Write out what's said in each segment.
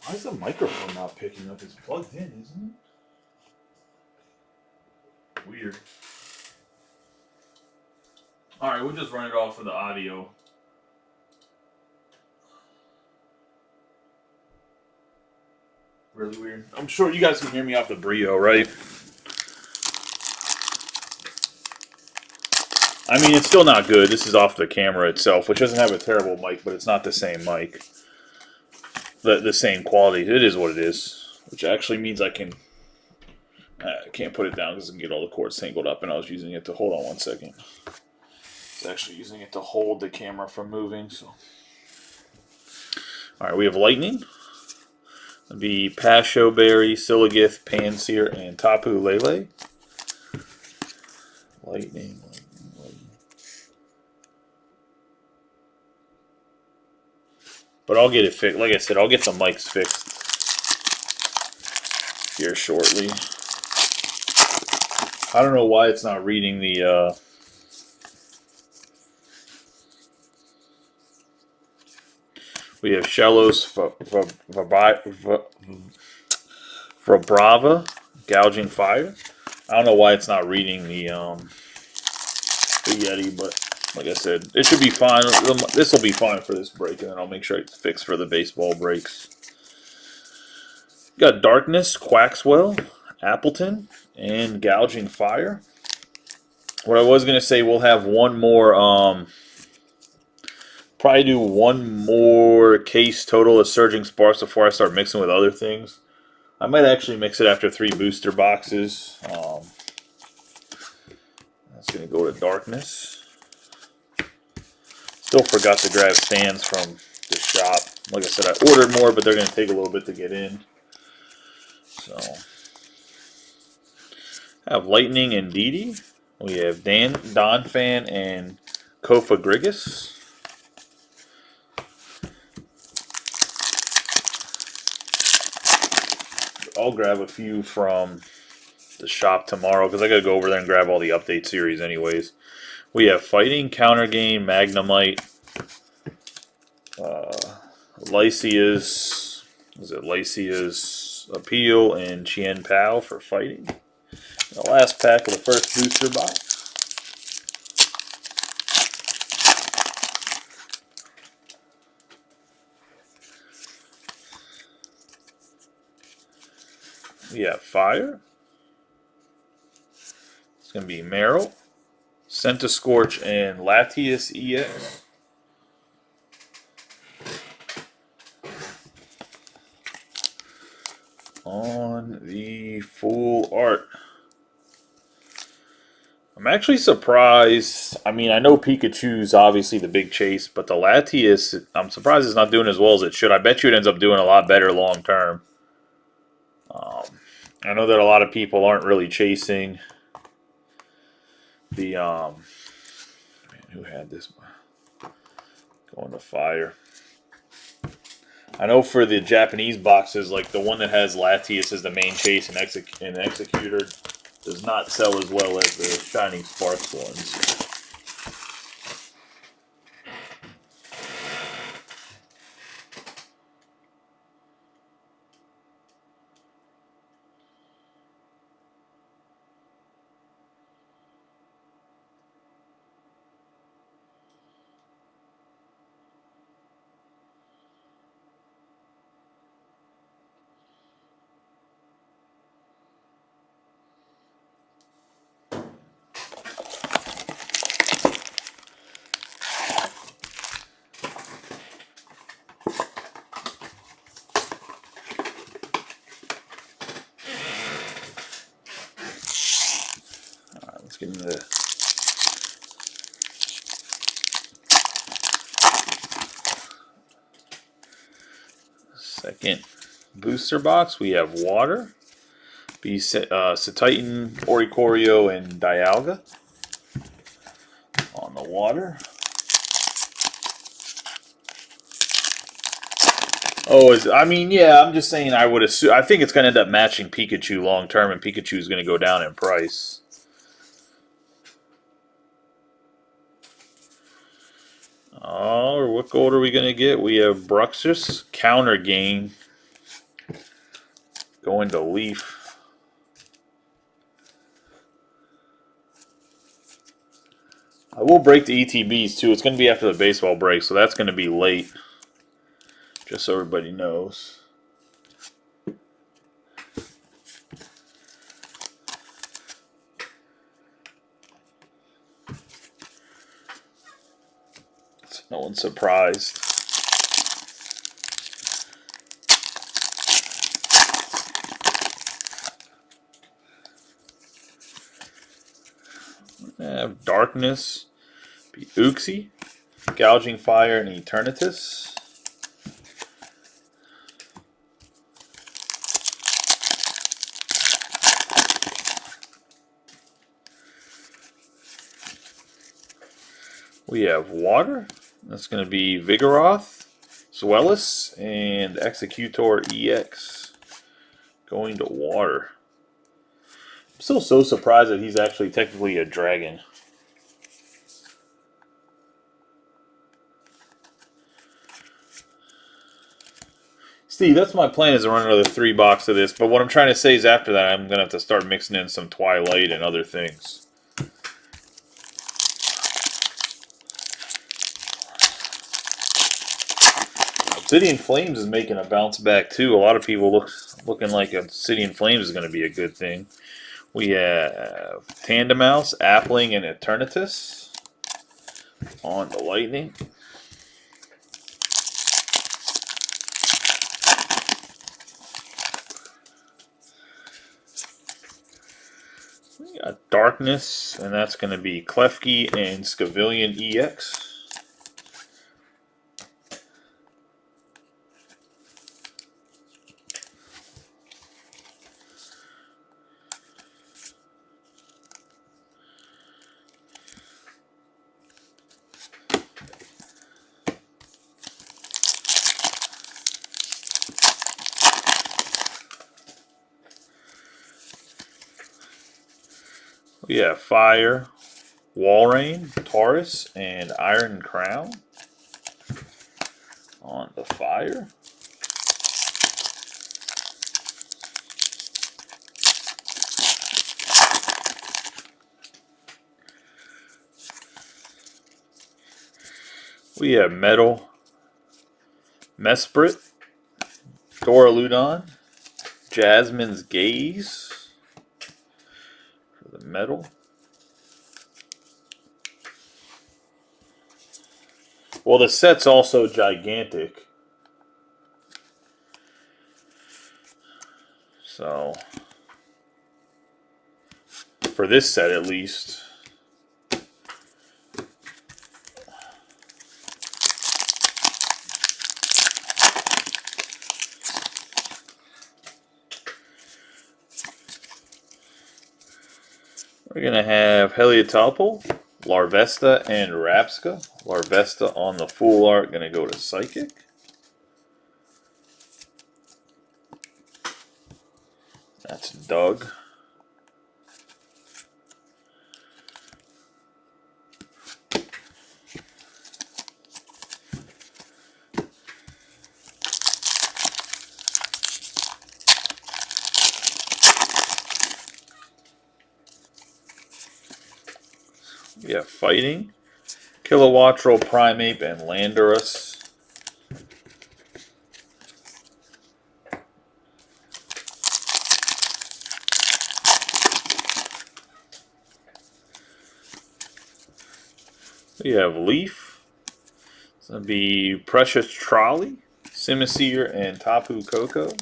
Why is the microphone not picking up? It's plugged in, isn't it? Weird. Alright, we'll just run it off for the audio. Really weird. I'm sure you guys can hear me off the Brio, right? I mean, it's still not good. This is off the camera itself, which doesn't have a terrible mic, but it's not the same mic. The same quality. It is what it is. Which actually means I can't put it down because I can get all the cords tangled up, and I was using it to hold on one second. It's actually using it to hold the camera from moving. So, all right, we have lightning. It'd be Pasho Berry, Silagith, Panseer, and Tapu Lele. Lightning. But I'll get it fixed. Like I said, I'll get some mics fixed here shortly. I don't know why it's not reading the. We have Shellos for Brava, Gouging Fire. I don't know why it's not reading the Yeti, but like I said, it should be fine. This will be fine for this break, and then I'll make sure it's fixed for the baseball breaks. Got Darkness, Quaxwell, Appleton, and Gouging Fire. What I was going to say, we'll have one more, probably do one more case total of Surging Sparks before I start mixing with other things. I might actually mix it after 3 booster boxes. That's going to go to Darkness. Still forgot to grab stands from the shop. Like I said, I ordered more, but they're going to take a little bit to get in. So, I have Lightning and Didi. We have Donphan and Kofa Grigus. I'll grab a few from the shop tomorrow because I got to go over there and grab all the update series anyways. We have Fighting, Counter Game, Magnemite, Lycia's Appeal, and Chien Pao for Fighting. The last pack of the first booster box. We have Fire. It's going to be Meryl, Scorch, and Latias EX. On the full art. I'm actually surprised. I mean, I know Pikachu's obviously the big chase, but the Latias, I'm surprised it's not doing as well as it should. I bet you it ends up doing a lot better long term. I know that a lot of people aren't really chasing the man, who had this one? Going to Fire. I know for the Japanese boxes, like the one that has Latias as the main chase and Executor does not sell as well as the Shining Sparks ones. Let's get into the second booster box. We have Water, Satitan, Oricorio, and Dialga on the Water. I mean, yeah, I'm just saying I would assume. I think it's going to end up matching Pikachu long term, and Pikachu is going to go down in price. Oh, what gold are we going to get? We have Bruxus, Counter Game, Going to Leaf. I will break the ETBs too. It's going to be after the baseball break, so that's going to be late. Just so everybody knows. So no one's surprised. Have Darkness, be Uxie, Gouging Fire, and Eternatus. We have Water. That's going to be Vigoroth, Swellis, and Executor EX. Going to Water. I'm still so surprised that he's actually technically a dragon. Steve, that's my plan, is to run another 3 box of this. But what I'm trying to say is after that, I'm going to have to start mixing in some Twilight and other things. Obsidian Flames is making a bounce back too. A lot of people looking like Obsidian Flames is going to be a good thing. We have Tandemaus, Appling, and Eternatus on the Lightning. We got Darkness, and that's going to be Klefki and Scavilion EX. We have Fire, Walrein, Taurus, and Iron Crown on the Fire. We have Metal, Mesprit, Doraludon, Jasmine's Gaze for the Metal. Well, the set's also gigantic. So, for this set at least. We're going to have Heliotopple, Larvesta, and Rapska. Larvesta on the full art, going to go to Psychic. That's Doug. We have Fighting, Kilowattrel, Primeape, and Landorus. We have Leaf. It's going to be Precious Trolley, Simisear, and Tapu Koko.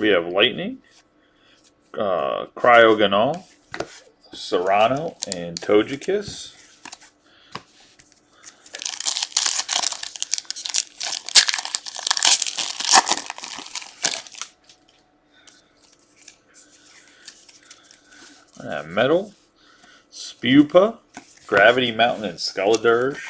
We have Lightning, Cryogonal, Serrano, and Togekiss. Metal, Spupa, Gravity Mountain, and Skeledirge.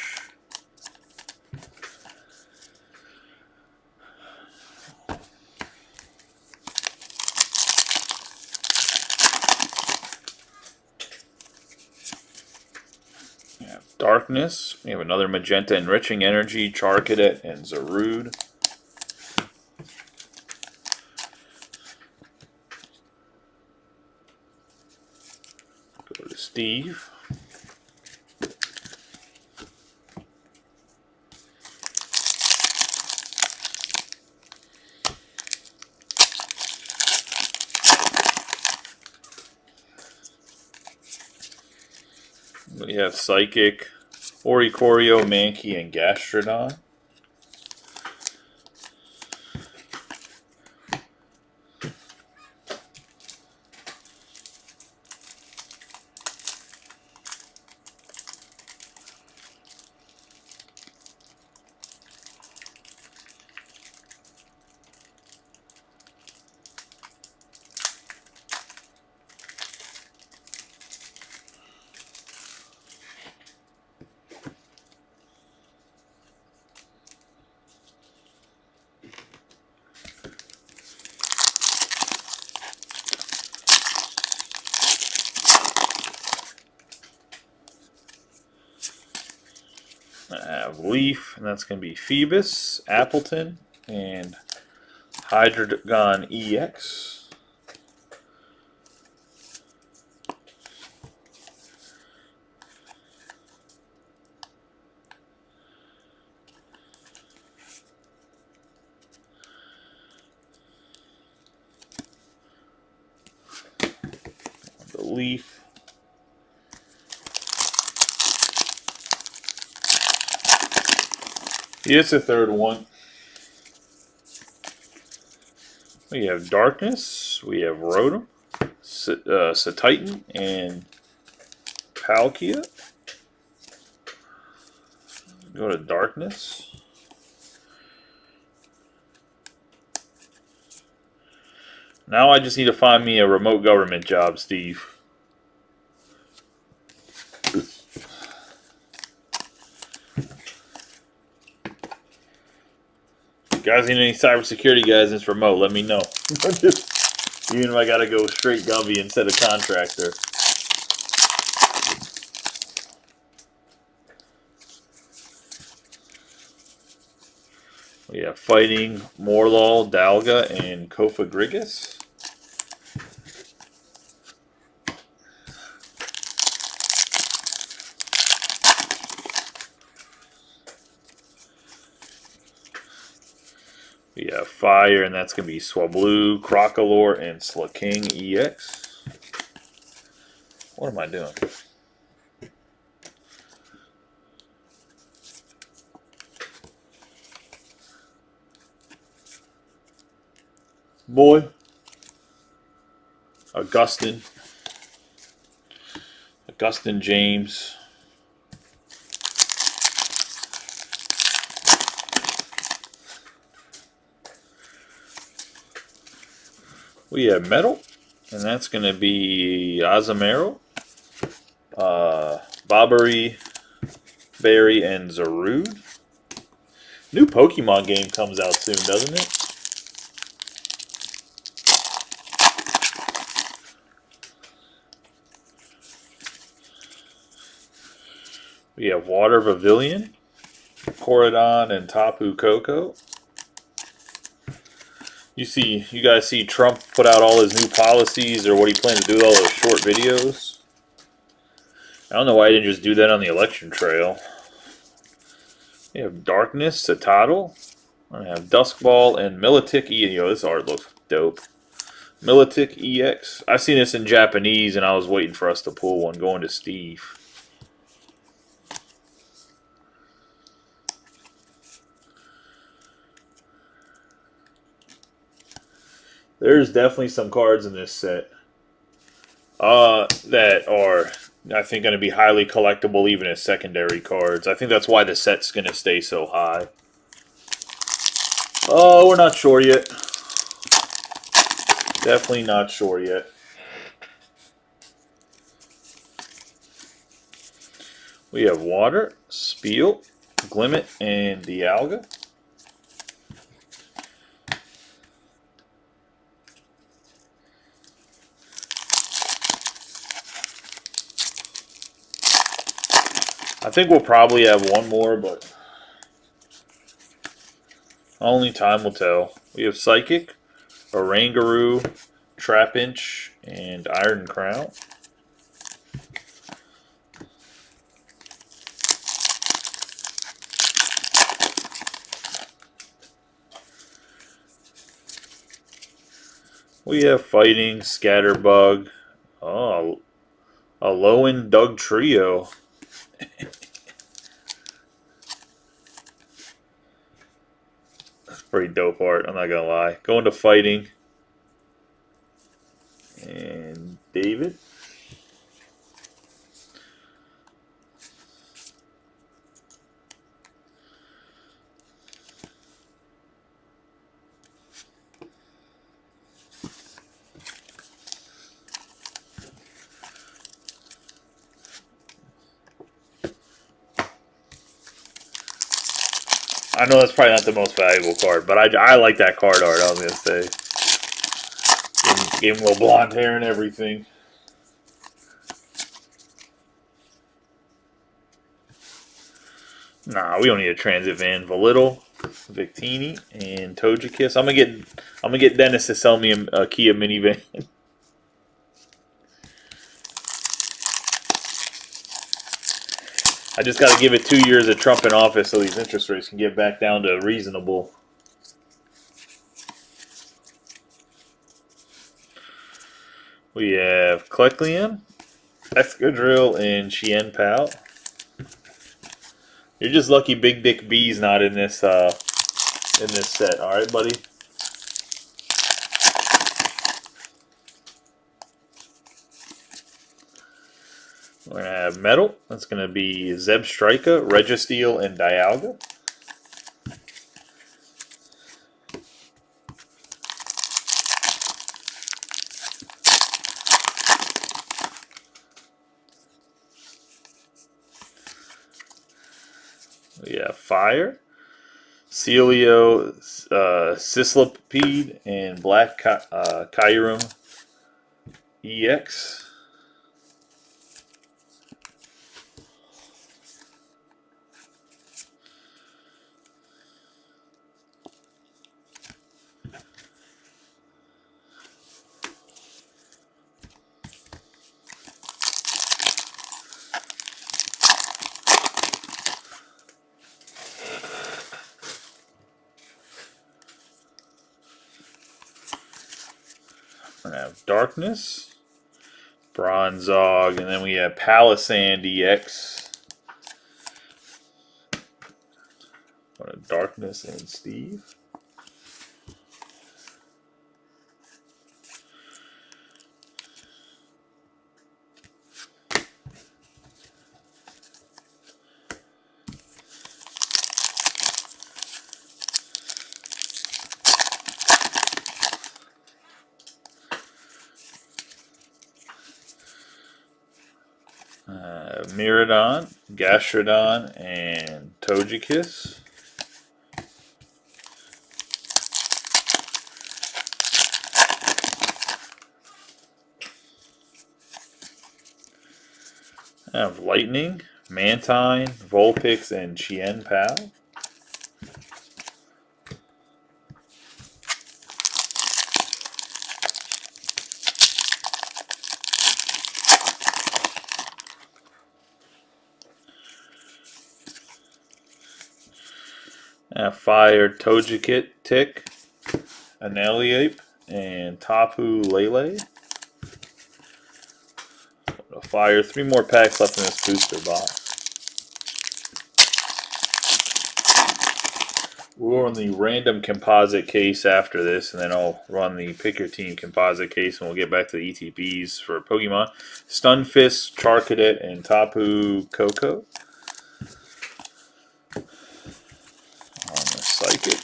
We have Darkness. We have another Magenta, Enriching Energy, Charcadet, and Zarude. Go to Steve. We have Psychic, Oricorio, Mankey, and Gastrodon. I have Leaf, and that's going to be Phoebus, Appleton, and Hydreigon EX. The Leaf. It's the third one. We have Darkness, we have Rotom, Satitan, and Palkia. Go to Darkness. Now I just need to find me a remote government job, Steve. Guys, need any cybersecurity guys in this remote, let me know. Even if I gotta go straight Gumby instead of contractor. We have Fighting, Morlul, Dalga, and Kofagrigus. We have Fire, and that's going to be Swablu, Crocolore, and Slaking EX. What am I doing? Boy. Augustin James. We have Metal, and that's going to be Azumarill, Bobbery, Berry, and Zarude. New Pokemon game comes out soon, doesn't it? We have Water Pavilion, Koradon, and Tapu Koko. You guys see Trump put out all his new policies or what he planned to do with all those short videos? I don't know why he didn't just do that on the election trail. We have Darkness, Satotl. I have Duskball and Milotic EX. This art looks dope. Milotic EX. I've seen this in Japanese and I was waiting for us to pull one going to Steve. There's definitely some cards in this set that are, I think, going to be highly collectible even as secondary cards. I think that's why the set's going to stay so high. Oh, we're not sure yet. Definitely not sure yet. We have Water, Spiel, Glimmet, and Dialga. I think we'll probably have one more, but only time will tell. We have Psychic, Oranguru, Trapinch, and Iron Crown. We have Fighting, Scatterbug, oh, a Lowen Doug Trio. That's pretty dope art, I'm not gonna lie. Going to Fighting. And David. I know that's probably not the most valuable card, but I like that card art, I was going to say. Gave him a little blonde hair and everything. Nah, we don't need a Transit Van. Volittle, Victini, and Togekiss. I'm gonna get Dennis to sell me a Kia minivan. I just got to give it 2 years of Trump in office so these interest rates can get back down to reasonable. We have Kecleon, Excadrill, and Chien Pao. You're just lucky Big Dick B's not in this set. All right, buddy. We're gonna have Metal. That's gonna be Zebstrika, Registeel, and Dialga. We have Fire, Celio, Sislipede, and Black Kyurem EX. We're going to have Darkness, Bronzong, and then we have Palisand EX. Darkness and Steve. Miraidon, Gastrodon, and Togekiss. I have Lightning, Mantine, Vulpix, and Chien Pao. Fire, Togekiss, Tick, Aneliape, and Tapu Lele. Fire, 3 more packs left in this booster box. We'll run the random composite case after this, and then I'll run the Pick Your Team composite case, and we'll get back to the ETBs for Pokemon. Stunfisk, Charcadet, and Tapu Koko. On the Psychic.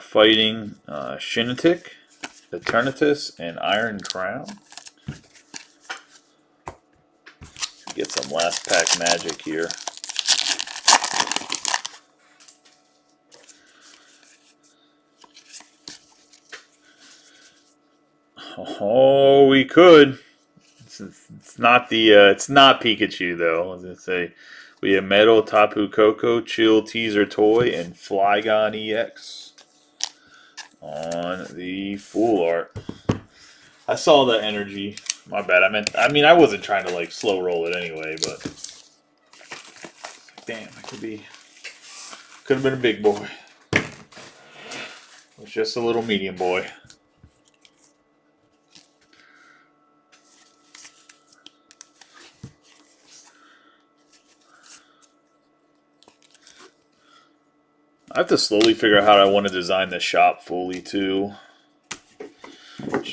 Fighting Shinitic, Eternatus, and Iron Crown. Get some last pack magic here. Oh, we could. It's not the. It's not Pikachu though. I was gonna say we have Metal, Tapu Koko, Chill Teaser Toy, and Flygon EX on the full art. I saw the energy. My bad. I wasn't trying to like slow roll it anyway, but damn, it could have been a big boy. It was just a little medium boy. I have to slowly figure out how I want to design the shop fully too.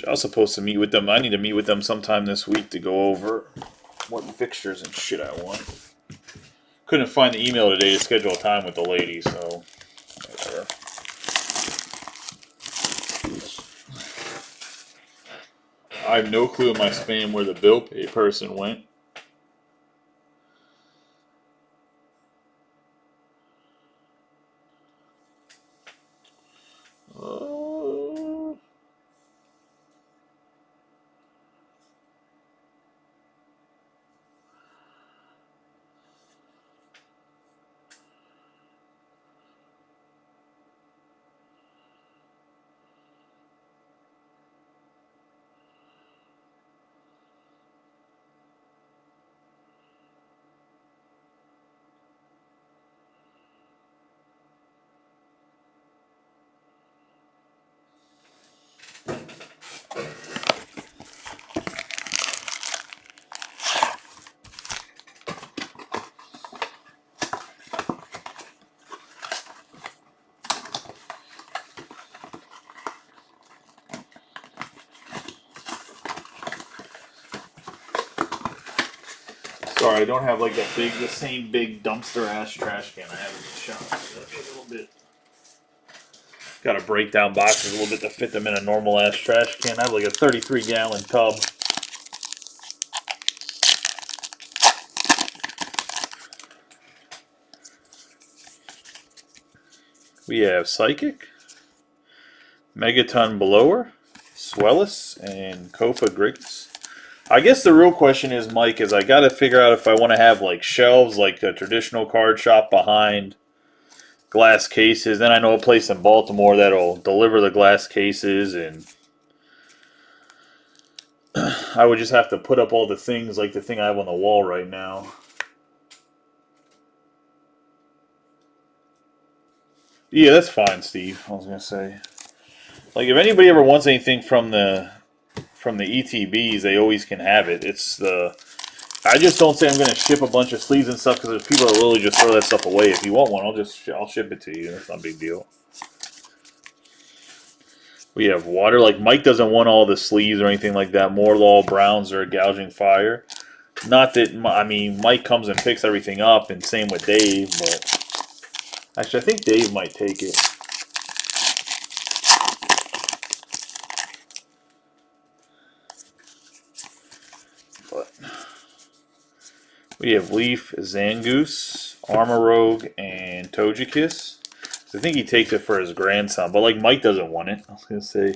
I was supposed to meet with them. I need to meet with them sometime this week to go over what fixtures and shit I want. Couldn't find the email today to schedule a time with the lady, so whatever. I have no clue in my spam where the bill pay person went. Sorry, I don't have like the same big dumpster ass trash can I have in the shop. So that'd be a little bit. Got to break down boxes a little bit to fit them in a normal ass trash can. I have like a 33-gallon tub. We have Psychic, Megaton Blower, Swellis, and Kofa Griggs. I guess the real question is, Mike, is I got to figure out if I want to have like shelves like a traditional card shop behind glass cases. Then I know a place in Baltimore that'll deliver the glass cases, and I would just have to put up all the things like the thing I have on the wall right now. Yeah, that's fine, Steve. I was gonna say, like, if anybody ever wants anything from the ETBs, they always can have it. It's the I just don't say I'm gonna ship a bunch of sleeves and stuff because people are really just throw that stuff away. If you want one, I'll ship it to you. That's not a big deal. We have water. Like Mike doesn't want all the sleeves or anything like that. Morlaw Browns are gouging fire. Not that Mike comes and picks everything up, and same with Dave. But actually, I think Dave might take it. But we have Leaf, Zangoose, Armorogue, and Togekiss. I think he takes it for his grandson, but like Mike doesn't want it. I was gonna say.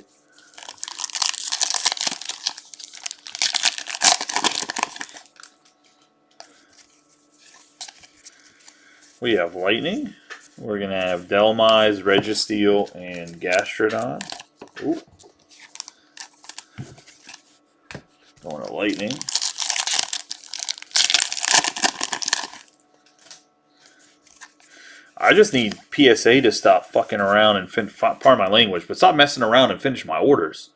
We have Lightning. We're gonna have Delmise, Registeel, and Gastrodon. Ooh. Going to Lightning. I just need PSA to stop fucking around and pardon my language, but stop messing around and finish my orders.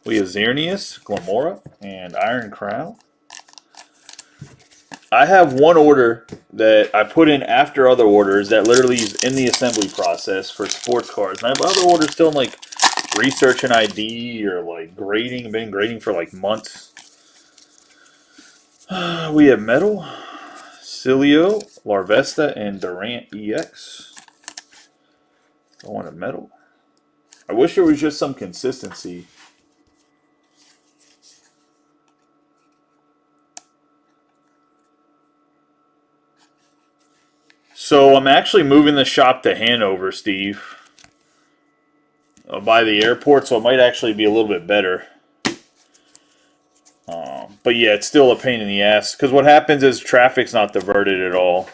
We have Xerneas, Glamora, and Iron Crown. I have one order that I put in after other orders that literally is in the assembly process for sports cards. And I have other orders still in like research and ID or like grading. Been grading for like months. We have Metal, Cilio, Larvesta, and Durant EX. I want a Metal. I wish there was just some consistency. So I'm actually moving the shop to Hanover, Steve, by the airport, so it might actually be a little bit better. But yeah, it's still a pain in the ass, because what happens is traffic's not diverted at all.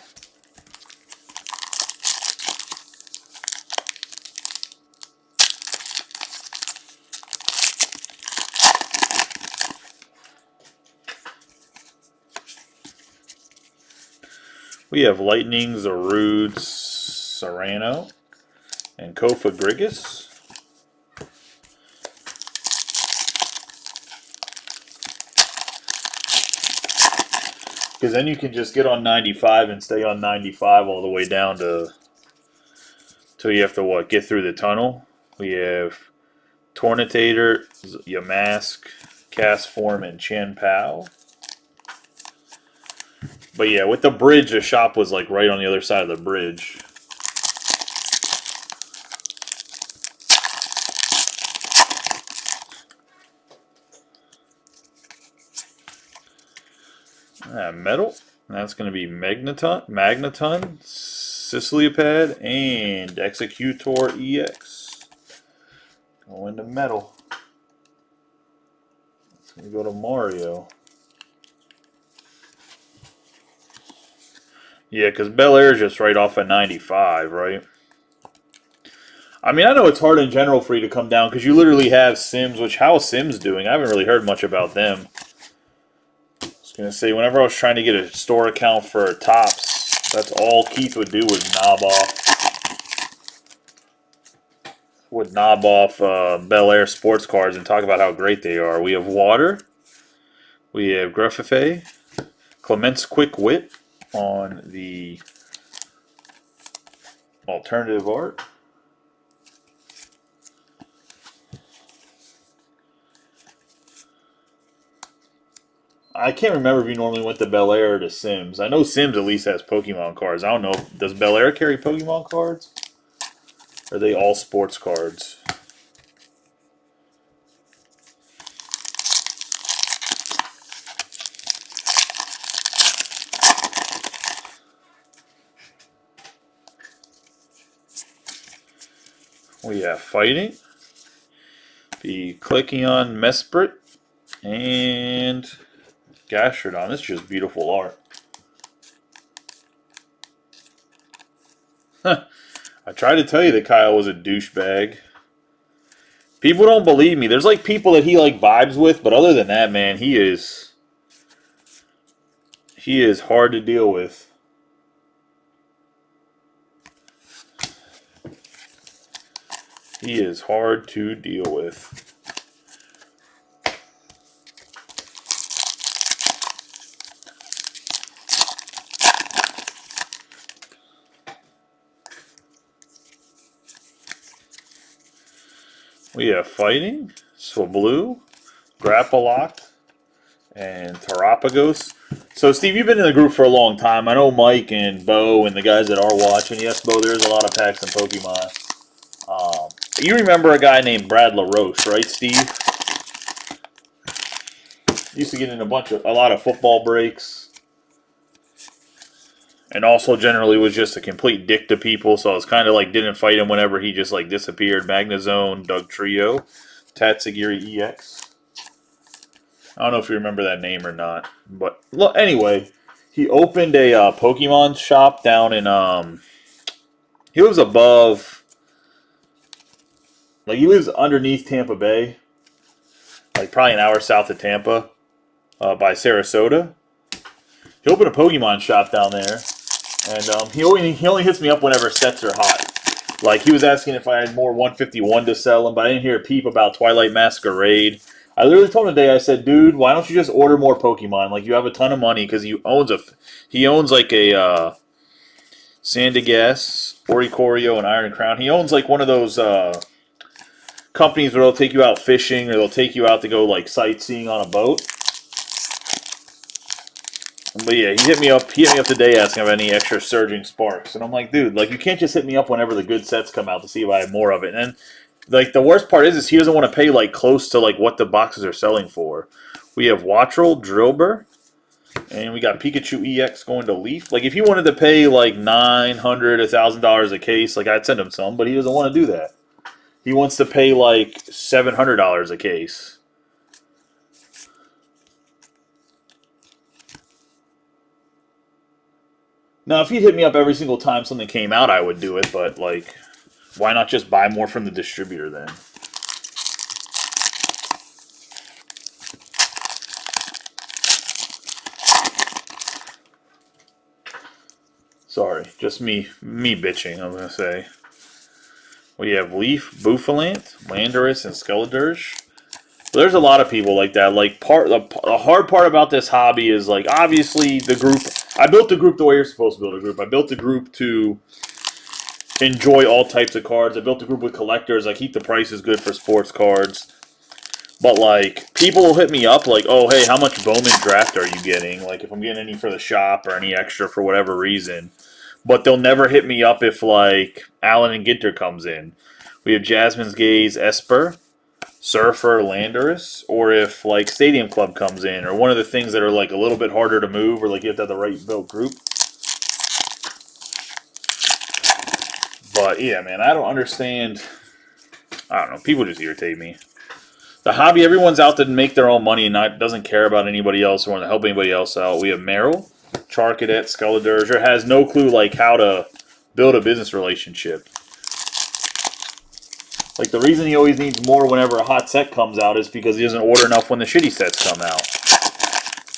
We have Lightning, Zarude, Serrano, and Kofa Grigas. Because then you can just get on 95 and stay on 95 all the way down to till you have to what, get through the tunnel. We have Tornitator, Yamask, Castform, and Chen Pao. But yeah, with the bridge, the shop was like right on the other side of the bridge. Metal. That's going to be Magneton, Siciliopad, and Executor EX. Go into metal. It's going to go to Mario. Yeah, because Bel Air is just right off at 95, right? I mean, I know it's hard in general for you to come down because you literally have Sims, which how is Sims doing? I haven't really heard much about them. I was going to say, whenever I was trying to get a store account for Topps, that's all Keith would do was knob off Bel Air sports cards and talk about how great they are. We have Water. We have Gruffafe. Clement's Quick Wit on the alternative art. I can't remember if you normally went to Bel Air or to Sims. I know Sims at least has Pokemon cards. I don't know. Does Bel Air carry Pokemon cards? Or are they all sports cards? We have Fighting, the Clickion Mesprit, and Gastrodon. This is just beautiful art. I tried to tell you that Kyle was a douchebag. People don't believe me. There's like people that he like vibes with, but other than that, man, he is hard to deal with. He is hard to deal with. We have Fighting, Swablu, Grapple Locked, and Terapagos. So, Steve, you've been in the group for a long time. I know Mike and Bo and the guys that are watching. Yes, Bo, there's a lot of packs in Pokemon. You remember a guy named Brad LaRoche, right, Steve? Used to get in a lot of football breaks. And also generally was just a complete dick to people, so I was kind of like didn't fight him whenever he just like disappeared. Magnezone, Doug Trio, Tatsugiri EX. I don't know if you remember that name or not. But look, anyway, he opened a Pokemon shop down in he lives above, like he lives underneath Tampa Bay, like probably an hour south of Tampa, by Sarasota. He opened a Pokemon shop down there, and he only hits me up whenever sets are hot. Like he was asking if I had more 151 to sell him, but I didn't hear a peep about Twilight Masquerade. I literally told him today, I said, dude, why don't you just order more Pokemon? Like you have a ton of money because he owns like a Sandygast, Oricorio, and Iron Crown. He owns like one of those companies where they'll take you out fishing or they'll take you out to go like sightseeing on a boat. But yeah, he hit me up today asking if I have any extra Surging Sparks. And I'm like, dude, like you can't just hit me up whenever the good sets come out to see if I have more of it. And then Like the worst part is he doesn't want to pay like close to like what the boxes are selling for. We have Wattrel, Drillbur, and we got Pikachu EX going to Leaf. Like if he wanted to pay like $900, $1,000 a case, like I'd send him some, but he doesn't want to do that. He wants to pay like $700 a case. Now, if he'd hit me up every single time something came out, I would do it. But like, why not just buy more from the distributor then? Sorry, just me bitching, I was going to say. We have Leaf, Bouffalant, Landorus, and Skeledirge. There's a lot of people like that. Like the hard part about this hobby is like obviously the group. I built the group the way you're supposed to build a group. I built the group to enjoy all types of cards. I built the group with collectors. I keep the prices good for sports cards. But like people will hit me up like, oh hey, how much Bowman draft are you getting? Like if I'm getting any for the shop or any extra for whatever reason. But they'll never hit me up if like Allen and Ginter comes in. We have Jasmine's Gaze, Esper, Surfer, Landorus, or if like Stadium Club comes in, or one of the things that are like a little bit harder to move, or like you have to have the right built group. But yeah, man, I don't understand. I don't know. People just irritate me. The hobby, everyone's out to make their own money and doesn't care about anybody else or want to help anybody else out. We have Merrill, Charcadet, Skeledirge, has no clue like how to build a business relationship. Like the reason he always needs more whenever a hot set comes out is because he doesn't order enough when the shitty sets come out.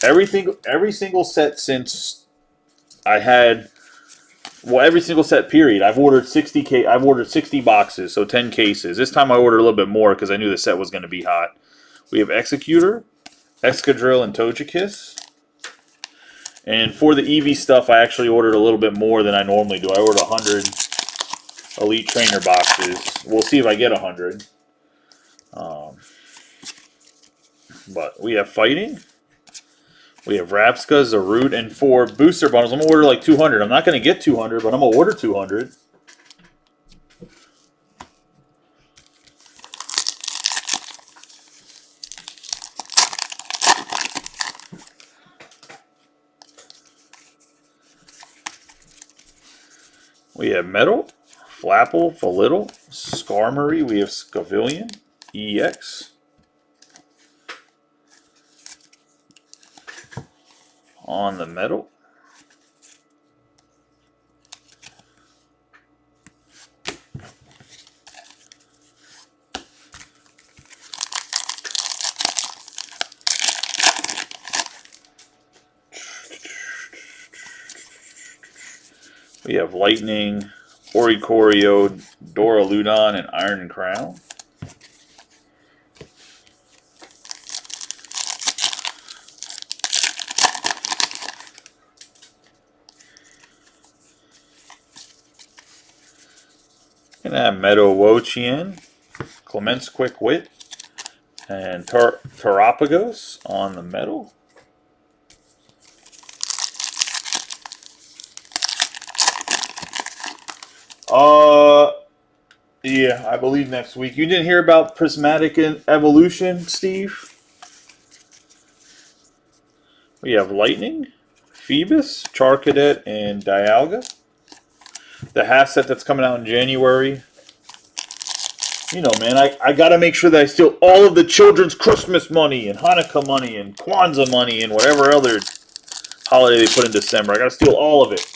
Every single set since I had, well, every single set period, I've ordered 60 boxes, so 10 cases. This time I ordered a little bit more because I knew the set was going to be hot. We have Executor, Excadrill, and Togekiss. And for the EV stuff, I actually ordered a little bit more than I normally do. I ordered 100 Elite Trainer boxes. We'll see if I get 100. But we have Fighting. We have Rapska, Zarude, and for booster bundles, I'm going to order like 200. I'm not going to get 200, but I'm going to order 200. We have Metal, Flapple, Falittle, Skarmory. We have Scavillion, EX. On the Metal. We have Lightning, Oricorio, Duraludon, and Iron Crown. And I have Meadow Wo-Chien, Clement's Quick Wit, and Terapagos on the Metal. Yeah, I believe next week. You didn't hear about Prismatic Evolution, Steve? We have Lightning, Phoebus, Charcadet, and Dialga. The half set that's coming out in January. You know, man, I got to make sure that I steal all of the children's Christmas money and Hanukkah money and Kwanzaa money and whatever other holiday they put in December. I got to steal all of it.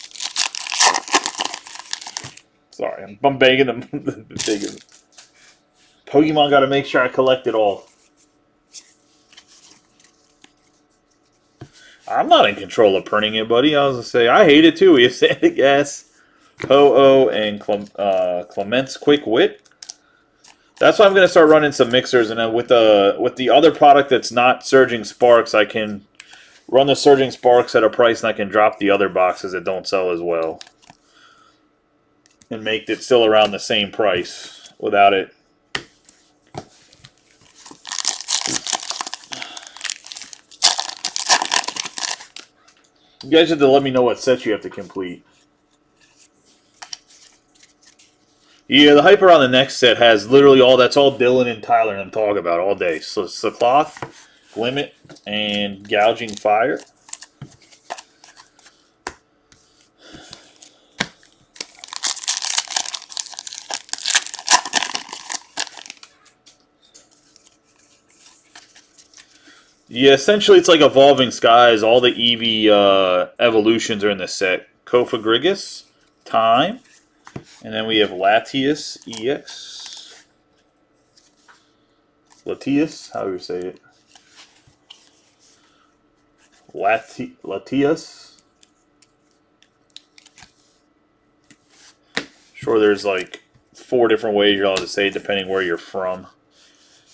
Sorry, I'm begging them. Pokemon got to make sure I collect it all. I'm not in control of printing it, buddy. I was going to say, I hate it too. We have Santa Gas, Ho-Oh, and Clement's Quick Wit. That's why I'm going to start running some mixers. And then with the other product that's not Surging Sparks, I can run the Surging Sparks at a price and I can drop the other boxes that don't sell as well. And make it still around the same price without it. You guys have to let me know what sets you have to complete. Yeah, the hype around the next set has literally all that's all Dylan and Tyler and them talk about all day. So it's the cloth, Glimmet, and Gouging Fire. Yeah, essentially it's like Evolving Skies. All the Eevee evolutions are in the set. Kofa Grigus, Time, and then we have Latias EX. Latias, how do you say it? Latias. Sure, there's like 4 different ways you're allowed to say it depending where you're from.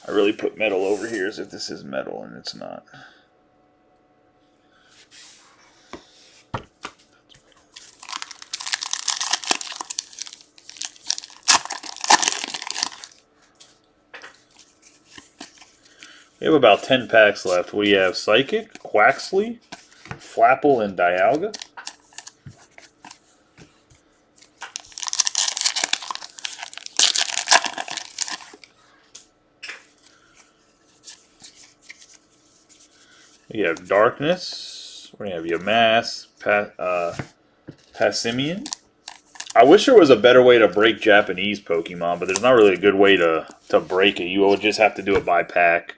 I really put metal over here as if this is metal, and it's not. We have about 10 packs left. We have Psychic, Quaxley, Flapple, and Dialga. We have Darkness. We're going to have Yamask, Passimian. I wish there was a better way to break Japanese Pokemon, but there's not really a good way to break it. You would just have to do it by pack.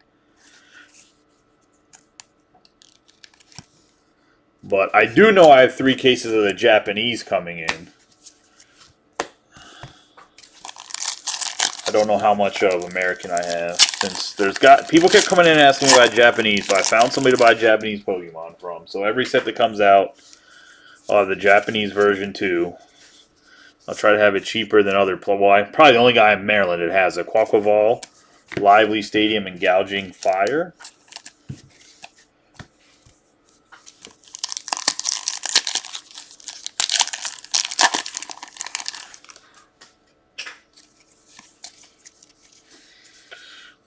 But I do know I have 3 cases of the Japanese coming in. I don't know how much of American I have, since people kept coming in and asking me about Japanese, so I found somebody to buy Japanese Pokemon from. So every set that comes out, I'll have the Japanese version too. I'll try to have it cheaper than other. Well, probably the only guy in Maryland that has a Quaquaval, Lively Stadium, and Gouging Fire.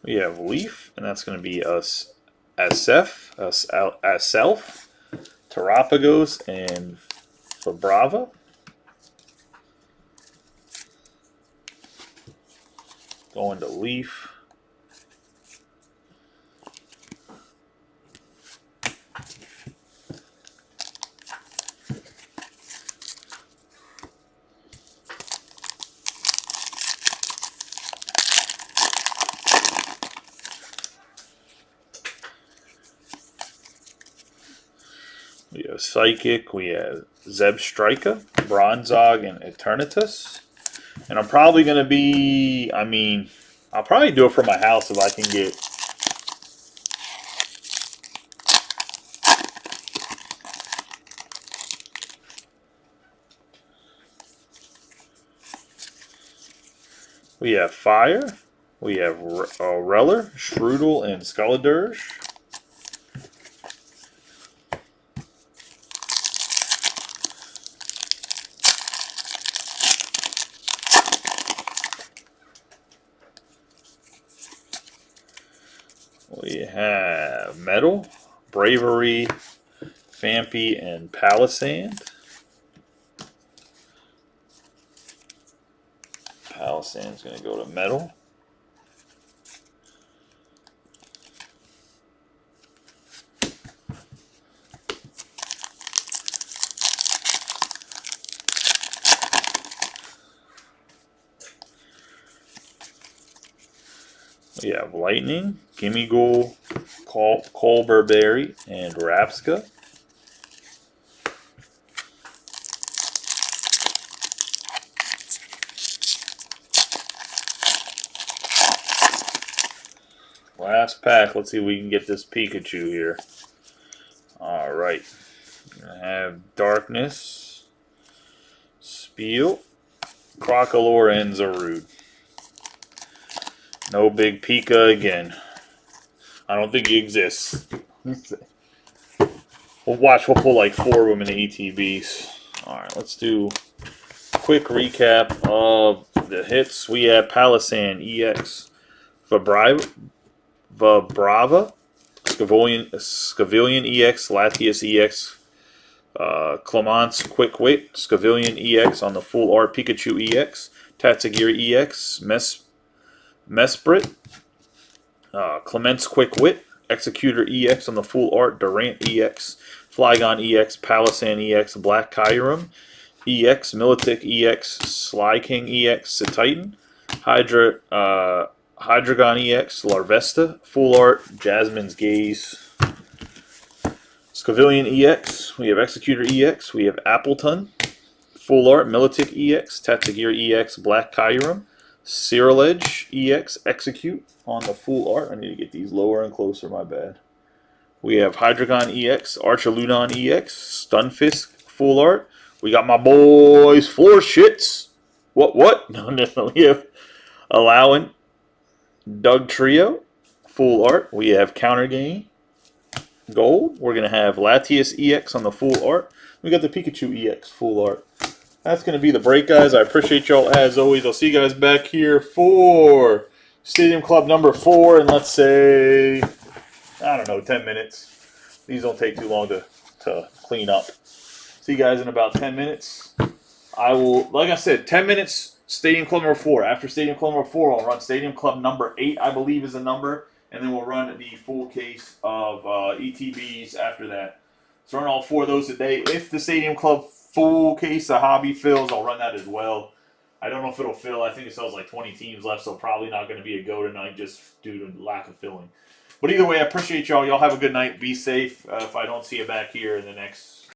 We have Leaf, and that's going to be us Asef, Terapagos, and Fabrava. Going to Leaf. We have Psychic, we have Zebstrika, Bronzong, and Eternatus. And I'm probably going to be, I'll probably do it from my house if I can get. We have Fire, we have Reller, Strudel, and Skulladurge. We have Metal, Bravery, Phanpy, and Palisand. Palisand's going to go to Metal. We have Lightning, Gimmighoul, Colberberry, and Rapska. Last pack. Let's see if we can get this Pikachu here. Alright. We're going to have Darkness, Spiel, Crocolore, and Zarude. No big Pika again. I don't think he exists. We'll we'll pull like 4 of them in the ETBs. Alright, let's do a quick recap of the hits. We have Palisand EX, Vibrava, Scavillion EX, Latias EX, Clemence Quick Wit, Scavillion EX on the Full Art Pikachu EX, Tatsugiri EX, Mesprit, Clement's Quick Wit, Executor EX on the full art, Durant EX, Flygon EX, Palossand EX, Black Kyurem EX, Militic EX, Sly King EX, Titan, Hydreigon EX, Larvesta, full art, Jasmine's Gaze, Scavillion EX, we have Executor EX, we have Appleton, full art, Militic EX, Tatsugiri EX, Black Kyurem, Cyriledge EX, Execute on the full art. I need to get these lower and closer, my bad. We have Hydreigon EX, Archaludon EX, Stunfisk, full art. We got my boys, Floor Shits. What? No, we have Allowing, Doug Trio, full art. We have Counter Game, Gold. We're going to have Latias EX on the full art. We got the Pikachu EX, full art. That's going to be the break, guys. I appreciate y'all as always. I'll see you guys back here for Stadium Club number 4 in, let's say, I don't know, 10 minutes. These don't take too long to clean up. See you guys in about 10 minutes. I will, like I said, 10 minutes, Stadium Club number 4. After Stadium Club number 4, I'll run Stadium Club number 8, I believe is the number. And then we'll run the full case of ETBs after that. So run all 4 of those today. If the Stadium Club full case of hobby fills, I'll run that as well. I don't know if it'll fill. I think it still has like 20 teams left, so probably not going to be a go tonight just due to lack of filling. But either way, I appreciate y'all. Y'all have a good night. Be safe if I don't see you back here in the next